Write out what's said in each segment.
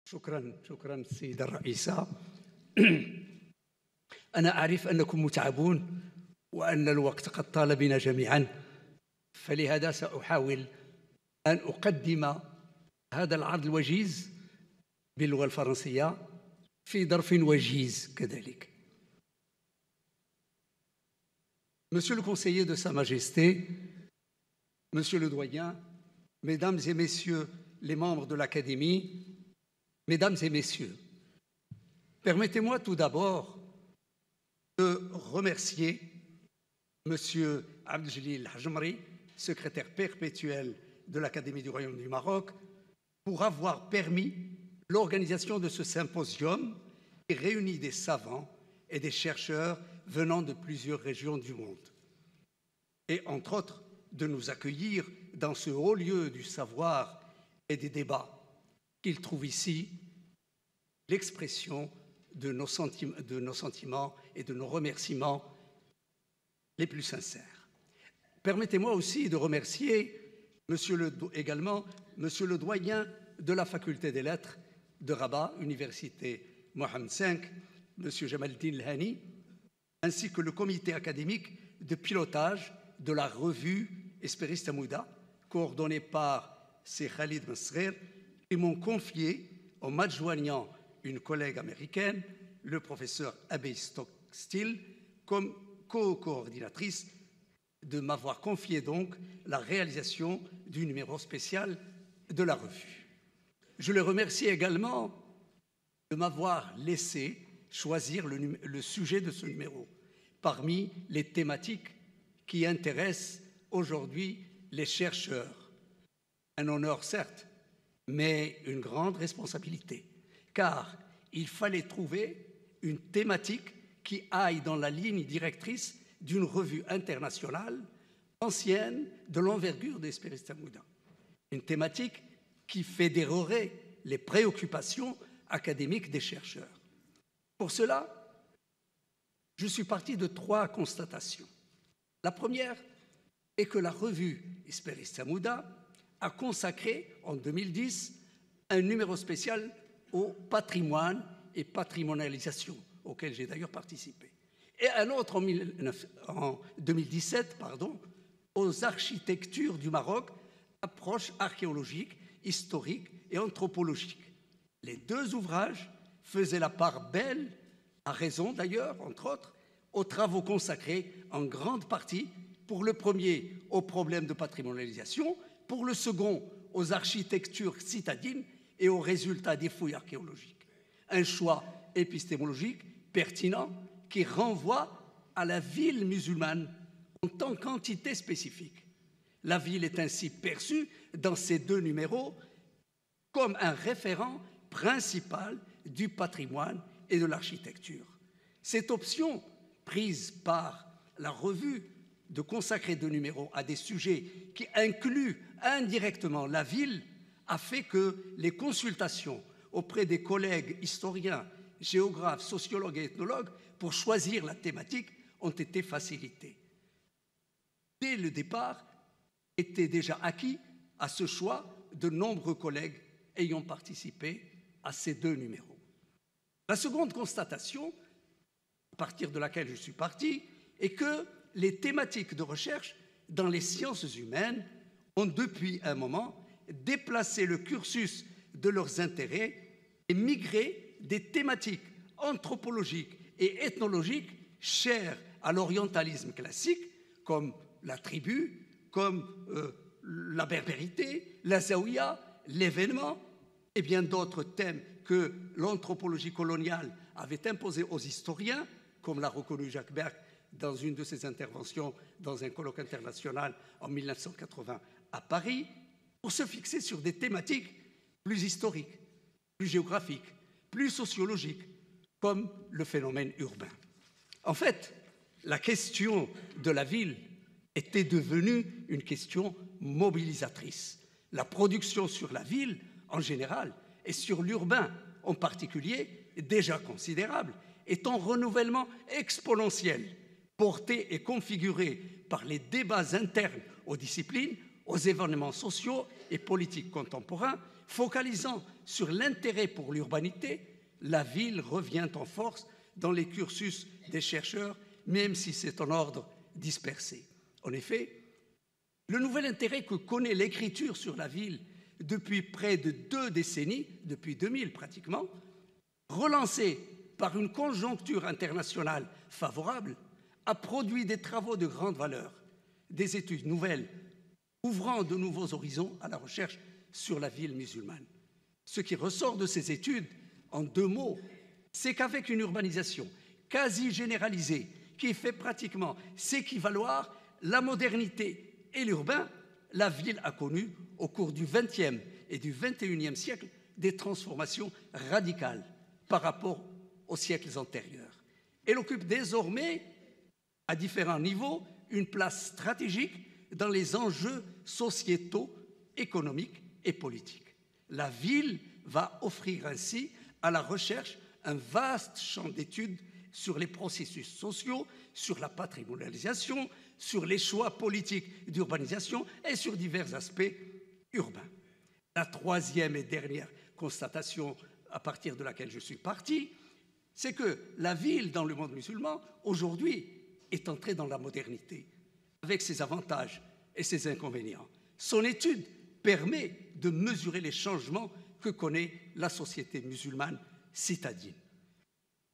شكرا السيدة الرئيسة. أنا أعرف أنكم متعبون وأن الوقت قد طال بنا جميعا، فلهذا سأحاول أن أقدم هذا العرض الوجيز باللغة الفرنسية في ظرف وجيز كذلك. Monsieur le conseiller de Sa Majesté, Monsieur le doyen, Mesdames et Messieurs les membres de l'Académie, Mesdames et Messieurs, permettez-moi tout d'abord de remercier Monsieur Abdeljelil Hajmari, secrétaire perpétuel de l'Académie du Royaume du Maroc, pour avoir permis l'organisation de ce symposium qui réunit des savants et des chercheurs venant de plusieurs régions du monde. Et entre autres, de nous accueillir dans ce haut lieu du savoir et des débats, qu'il trouve ici l'expression de nos sentiments et de nos remerciements les plus sincères. Permettez-moi aussi de remercier également Monsieur le doyen de la Faculté des Lettres de Rabat, Université Mohammed V, Monsieur Jamaldine Lhani, ainsi que le comité académique de pilotage de la revue Esperis Tamouda, coordonnée par C. Khalid Masrer, qui m'ont confié, en m'adjoignant une collègue américaine, le professeur Abbey Stockstill, comme co-coordinatrice, de m'avoir confié donc la réalisation du numéro spécial de la revue. Je les remercie également de m'avoir laissé choisir le sujet de ce numéro parmi les thématiques qui intéressent aujourd'hui les chercheurs. Un honneur certes, mais une grande responsabilité, car il fallait trouver une thématique qui aille dans la ligne directrice d'une revue internationale ancienne de l'envergure d'Esperis Tamouda. Une thématique qui fédérerait les préoccupations académiques des chercheurs. Pour cela, je suis parti de 3 constatations. La première est que la revue Esperis Tamouda a consacré en 2010 un numéro spécial au patrimoine et patrimonialisation, auquel j'ai d'ailleurs participé, et un autre en 2017 aux architectures du Maroc, approche archéologique, historique et anthropologique. Les 2 ouvrages faisaient la part belle, à raison d'ailleurs, entre autres, aux travaux consacrés en grande partie, pour le premier aux problèmes de patrimonialisation, pour le second aux architectures citadines et aux résultats des fouilles archéologiques. Un choix épistémologique pertinent qui renvoie à la ville musulmane en tant qu'entité spécifique. La ville est ainsi perçue dans ces 2 numéros comme un référent principal du patrimoine et de l'architecture. Cette option, prise par la revue, de consacrer 2 numéros à des sujets qui incluent indirectement la ville, a fait que les consultations auprès des collègues historiens, géographes, sociologues et ethnologues pour choisir la thématique ont été facilitées. Dès le départ, était déjà acquis à ce choix de nombreux collègues ayant participé à ces 2 numéros. La seconde constatation, à partir de laquelle je suis parti, est que les thématiques de recherche dans les sciences humaines ont depuis un moment déplacé le cursus de leurs intérêts et migré des thématiques anthropologiques et ethnologiques chères à l'orientalisme classique, comme la tribu, comme la berbérité, la zaouïa, l'événement, et bien d'autres thèmes que l'anthropologie coloniale avait imposés aux historiens, comme l'a reconnu Jacques Berck dans une de ses interventions dans un colloque international en 1980 à Paris, pour se fixer sur des thématiques plus historiques, plus géographiques, plus sociologiques, comme le phénomène urbain. En fait, la question de la ville était devenue une question mobilisatrice. La production sur la ville, en général, et sur l'urbain, en particulier, déjà considérable, est en renouvellement exponentiel, porté et configuré par les débats internes aux disciplines, aux événements sociaux et politiques contemporains, focalisant sur l'intérêt pour l'urbanité, la ville revient en force dans les cursus des chercheurs, même si c'est en ordre dispersé. En effet, le nouvel intérêt que connaît l'écriture sur la ville depuis près de 2 décennies, depuis 2000 pratiquement, relancé par une conjoncture internationale favorable, a produit des travaux de grande valeur, des études nouvelles, ouvrant de nouveaux horizons à la recherche sur la ville musulmane. Ce qui ressort de ces études, en 2 mots, c'est qu'avec une urbanisation quasi généralisée qui fait pratiquement s'équivaloir la modernité et l'urbain, la ville a connu, au cours du XXe et du XXIe siècle, des transformations radicales par rapport aux siècles antérieurs. Elle occupe désormais, à différents niveaux, une place stratégique dans les enjeux sociétaux, économiques et politiques. La ville va offrir ainsi à la recherche un vaste champ d'études sur les processus sociaux, sur la patrimonialisation, sur les choix politiques d'urbanisation et sur divers aspects urbains. La 3e et dernière constatation à partir de laquelle je suis parti, c'est que la ville dans le monde musulman, aujourd'hui, est entrée dans la modernité, avec ses avantages et ses inconvénients. Son étude permet de mesurer les changements que connaît la société musulmane citadine.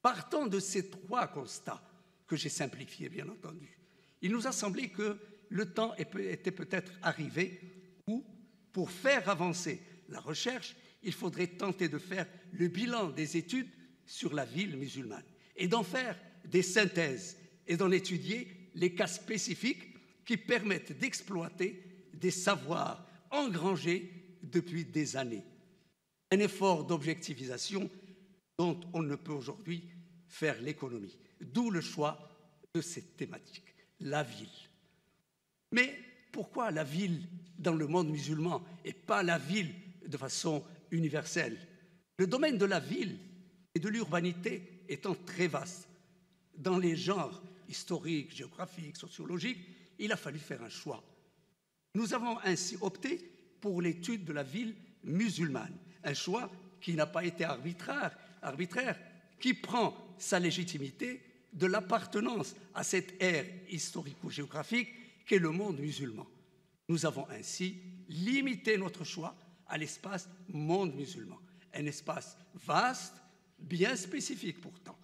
Partant de ces 3 constats, que j'ai simplifiés bien entendu, il nous a semblé que le temps était peut-être arrivé où, pour faire avancer la recherche, il faudrait tenter de faire le bilan des études sur la ville musulmane et d'en faire des synthèses et d'en étudier les cas spécifiques qui permettent d'exploiter des savoirs engrangés depuis des années. Un effort d'objectivisation dont on ne peut aujourd'hui faire l'économie, d'où le choix de cette thématique, la ville. Mais pourquoi la ville dans le monde musulman et pas la ville de façon universelle? Le domaine de la ville et de l'urbanité étant très vaste, dans les genres historiques, géographiques, sociologiques, il a fallu faire un choix. Nous avons ainsi opté pour l'étude de la ville musulmane, un choix qui n'a pas été arbitraire, qui prend sa légitimité de l'appartenance à cette ère historico-géographique qu'est le monde musulman. Nous avons ainsi limité notre choix à l'espace monde musulman, un espace vaste, bien spécifique pourtant.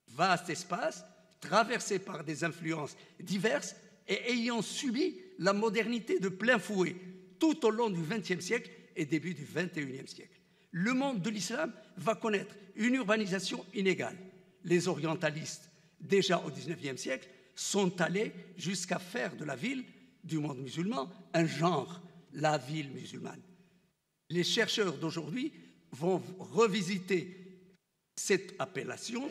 Vaste espace, traversé par des influences diverses et ayant subi la modernité de plein fouet tout au long du XXe siècle et début du XXIe siècle. Le monde de l'islam va connaître une urbanisation inégale. Les orientalistes, déjà au XIXe siècle, sont allés jusqu'à faire de la ville du monde musulman un genre, la ville musulmane. Les chercheurs d'aujourd'hui vont revisiter cette appellation.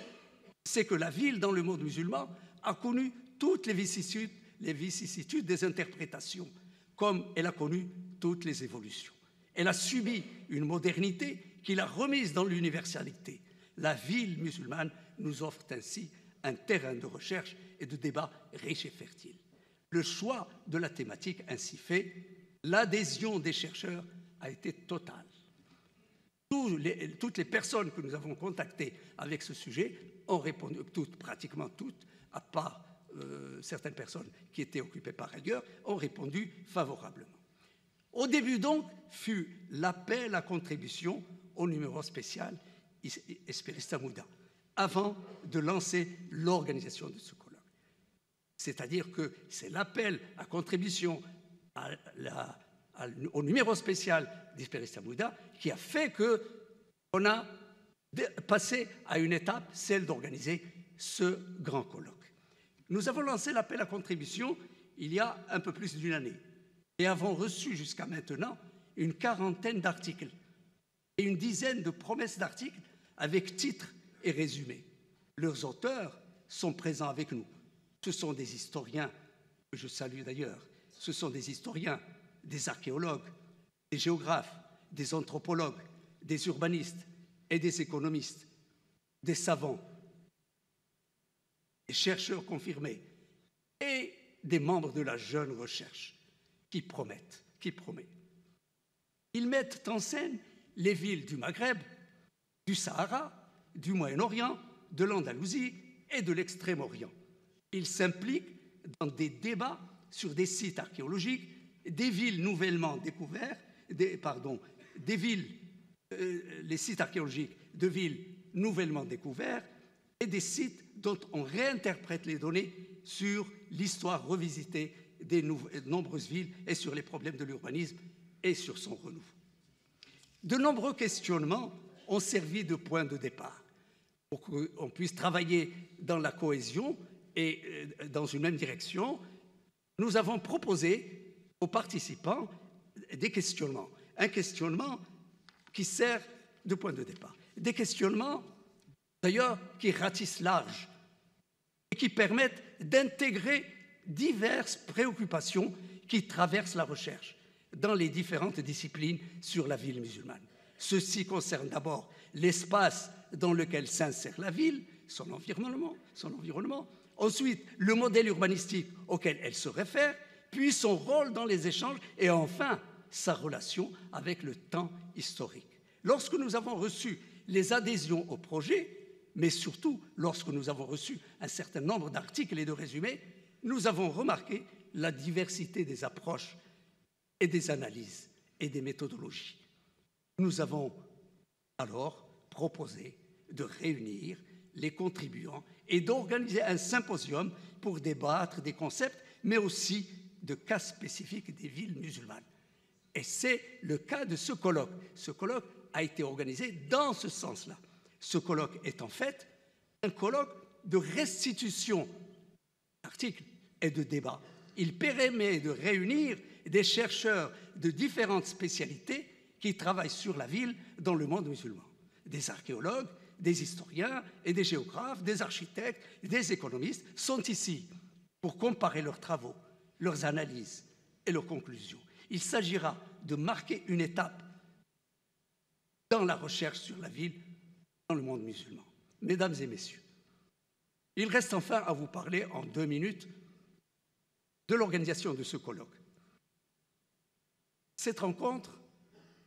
C'est que la ville dans le monde musulman a connu toutes les vicissitudes des interprétations, comme elle a connu toutes les évolutions. Elle a subi une modernité qui l'a remise dans l'universalité. La ville musulmane nous offre ainsi un terrain de recherche et de débat riche et fertile. Le choix de la thématique ainsi fait, l'adhésion des chercheurs a été totale. Toutes les personnes que nous avons contactées avec ce sujet ont répondu, pratiquement toutes, à part certaines personnes qui étaient occupées par ailleurs, ont répondu favorablement. Au début donc fut l'appel à contribution au numéro spécial Esperista Muda, avant de lancer l'organisation de ce colloque. C'est-à-dire que c'est l'appel à contribution au numéro spécial d'Esperista Muda qui a fait qu'on a passé à une étape, celle d'organiser ce grand colloque. Nous avons lancé l'appel à contribution il y a un peu plus d'une année et avons reçu jusqu'à maintenant une 40aine d'articles et une dizaine de promesses d'articles avec titres et résumés. Leurs auteurs sont présents avec nous. Ce sont des historiens, que je salue d'ailleurs, ce sont des historiens, des archéologues, des géographes, des anthropologues, des urbanistes et des économistes, des savants, des chercheurs confirmés et des membres de la jeune recherche. qui promettent, qui promet. Ils mettent en scène les villes du Maghreb, du Sahara, du Moyen-Orient, de l'Andalousie et de l'Extrême-Orient. Ils s'impliquent dans des débats sur des sites archéologiques, des villes nouvellement découvertes, les sites archéologiques de villes nouvellement découvertes et des sites dont on réinterprète les données sur l'histoire revisitée des nombreuses villes et sur les problèmes de l'urbanisme et sur son renouveau. De nombreux questionnements ont servi de point de départ pour qu'on puisse travailler dans la cohésion et dans une même direction. Nous avons proposé aux participants des questionnements. Un questionnement qui sert de point de départ. Des questionnements, d'ailleurs, qui ratissent large et qui permettent d'intégrer diverses préoccupations qui traversent la recherche dans les différentes disciplines sur la ville musulmane. Ceci concerne d'abord l'espace dans lequel s'insère la ville, son environnement, ensuite le modèle urbanistique auquel elle se réfère, puis son rôle dans les échanges et enfin sa relation avec le temps historique. Lorsque nous avons reçu les adhésions au projet, mais surtout lorsque nous avons reçu un certain nombre d'articles et de résumés, nous avons remarqué la diversité des approches et des analyses et des méthodologies. Nous avons alors proposé de réunir les contribuants et d'organiser un symposium pour débattre des concepts, mais aussi de cas spécifiques des villes musulmanes. Et c'est le cas de ce colloque. Ce colloque a été organisé dans ce sens-là. Ce colloque est en fait un colloque de restitution d'articles et de débats. Il permet de réunir des chercheurs de différentes spécialités qui travaillent sur la ville dans le monde musulman. Des archéologues, des historiens et des géographes, des architectes, des économistes sont ici pour comparer leurs travaux, leurs analyses et leurs conclusions. Il s'agira de marquer une étape dans la recherche sur la ville dans le monde musulman. Mesdames et messieurs, il reste enfin à vous parler en 2 minutes de l'organisation de ce colloque. Cette rencontre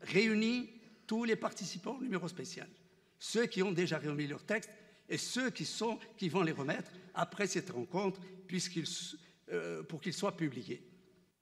réunit tous les participants au numéro spécial, ceux qui ont déjà remis leurs textes et ceux qui vont les remettre après cette rencontre pour qu'ils soient publiés.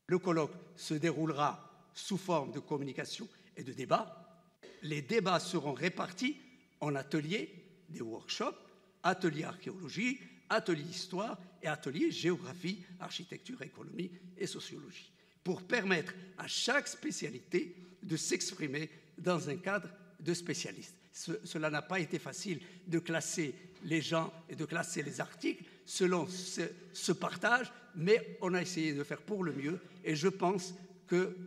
Le colloque se déroulera sous forme de communication et de débat. Les débats seront répartis en ateliers, des workshops, ateliers archéologie, ateliers histoire et ateliers géographie, architecture, économie et sociologie, pour permettre à chaque spécialité de s'exprimer dans un cadre de spécialistes. Cela n'a pas été facile de classer les gens et de classer les articles selon ce partage, mais on a essayé de faire pour le mieux et je pense que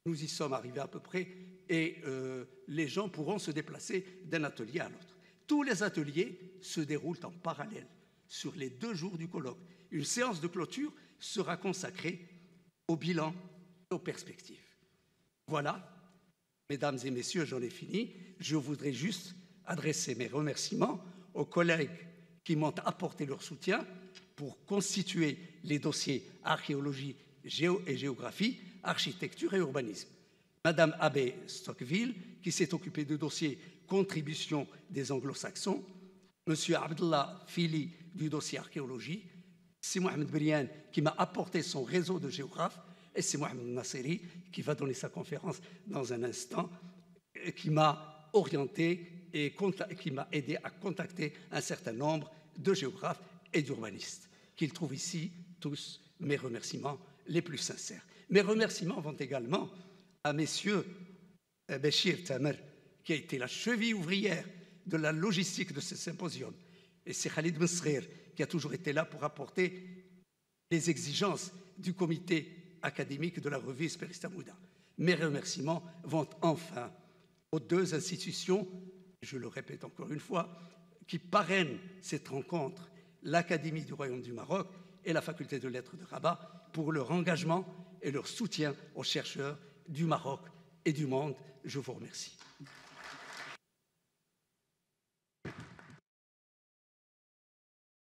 nous y sommes arrivés à peu près et les gens pourront se déplacer d'un atelier à l'autre. Tous les ateliers se déroulent en parallèle sur les 2 jours du colloque. Une séance de clôture sera consacrée au bilan et aux perspectives. Voilà, mesdames et messieurs, j'en ai fini. Je voudrais juste adresser mes remerciements aux collègues qui m'ont apporté leur soutien pour constituer les dossiers archéologie et géographie, architecture et urbanisme. Madame Abbé Stockville, qui s'est occupée du dossier contribution des anglo-saxons, Monsieur Abdallah Fili du dossier archéologie, c'est Mohamed Brian qui m'a apporté son réseau de géographes et c'est Mohamed Nasseri qui va donner sa conférence dans un instant, qui m'a orienté et qui m'a aidé à contacter un certain nombre de géographes et d'urbanistes, qu'ils trouvent ici tous mes remerciements les plus sincères. Mes remerciements vont également à messieurs Béchir Tamer, qui a été la cheville ouvrière de la logistique de ce symposium, et c'est Khalid Mensrir, qui a toujours été là pour apporter les exigences du comité académique de la revue Speristamouda. Mes remerciements vont enfin aux 2 institutions, je le répète encore une fois, qui parrainent cette rencontre, l'Académie du Royaume du Maroc et la Faculté de Lettres de Rabat, pour leur engagement et leur soutien aux chercheurs du Maroc et du monde. Je vous remercie.